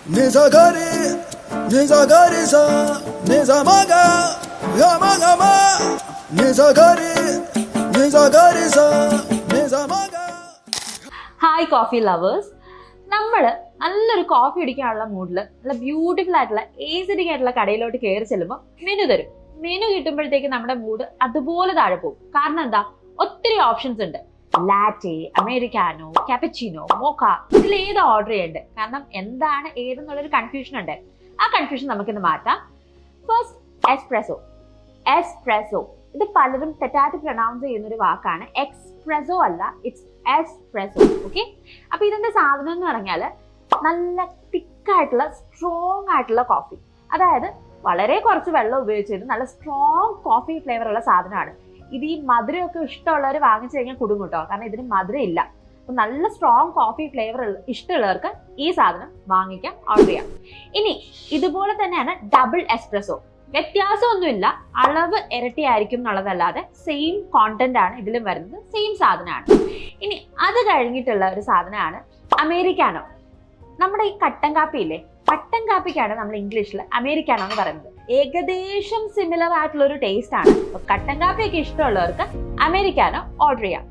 Nizagari, nizagari sa, nizamaga, yamagama. Nizagari, nizagari sa, nizamaga. Hi coffee lovers. നമ്മൾ നല്ലൊരു coffee കുടിക്കാനുള്ള മൂഡിൽ നല്ല beautiful ആയിട്ടുള്ള ഏസിഡിക് ആയിട്ടുള്ള കടയിലോട്ട് കയറി ചെല്ലുമ്പോൾ മെനു തരും. മെനു കിട്ടുമ്പോഴത്തേക്ക് നമ്മുടെ മൂഡ് അതുപോലെ താഴെ പോകും. കാരണം എന്താ, ഒത്തിരി ഓപ്ഷൻസ് ഉണ്ട്. ലാറ്റെ, അമേരിക്കാനോ, കാപ്പച്ചിനോ, മോക്ക, ഇതിൽ ഏത് ഓർഡർ ചെയ്യണ്ടേ? കാരണം എന്താണ് ഏതെന്നുള്ളൊരു കൺഫ്യൂഷൻ ഉണ്ട്. ആ കൺഫ്യൂഷൻ നമുക്കിന്ന് മാറ്റാം. First espresso. എസ്പ്രെസോ ഇത് പലരും തെറ്റായിട്ട് പ്രൊനൗൺസ് ചെയ്യുന്ന ഒരു വാക്കാണ്. എക്സ്പ്രെസോ അല്ല, ഇറ്റ്സ് എസ്പ്രെസോ. ഓക്കെ, അപ്പൊ ഇതിന്റെ സാധനം എന്ന് പറഞ്ഞാൽ നല്ല തിക്കായിട്ടുള്ള സ്ട്രോങ് ആയിട്ടുള്ള കോഫി. അതായത് വളരെ കുറച്ച് വെള്ളം ഉപയോഗിച്ചിട്ട് നല്ല സ്ട്രോങ് കോഫി ഫ്ലേവർ ഉള്ള സാധനമാണ് ഇത്. ഈ മധുരമൊക്കെ ഇഷ്ടമുള്ളവർ വാങ്ങിച്ചു കഴിഞ്ഞാൽ കുടുങ്ങും കേട്ടോ, കാരണം ഇതിന് മധുരം ഇല്ല. അപ്പൊ നല്ല സ്ട്രോങ് കോഫി ഫ്ലേവർ ഇഷ്ടമുള്ളവർക്ക് ഈ സാധനം വാങ്ങിക്കാം, ഓർഡർ ചെയ്യാം. ഇനി ഇതുപോലെ തന്നെയാണ് ഡബിൾ എസ്പ്രെസോ. വ്യത്യാസമൊന്നുമില്ല, അളവ് ഇരട്ടിയായിരിക്കും എന്നുള്ളതല്ലാതെ സെയിം കോണ്ടന്റ് ആണ് ഇതിലും വരുന്നത്, സെയിം സാധനമാണ്. ഇനി അത് കഴിഞ്ഞിട്ടുള്ള ഒരു സാധനമാണ് അമേരിക്കാനോ. നമ്മുടെ ഈ കട്ടൻ കാപ്പി ഇല്ലേ, കട്ടൻ കാപ്പിക്കാണ് നമ്മൾ ഇംഗ്ലീഷിൽ അമേരിക്കാനോ എന്ന് പറയുന്നത്. ഏകദേശം സിമിലർ ആയിട്ടുള്ള ഒരു ടേസ്റ്റ് ആണ്. അപ്പൊ കട്ടൻ കാപ്പിയൊക്കെ ഇഷ്ടമുള്ളവർക്ക് അമേരിക്കാനോ ഓർഡർ ചെയ്യാം.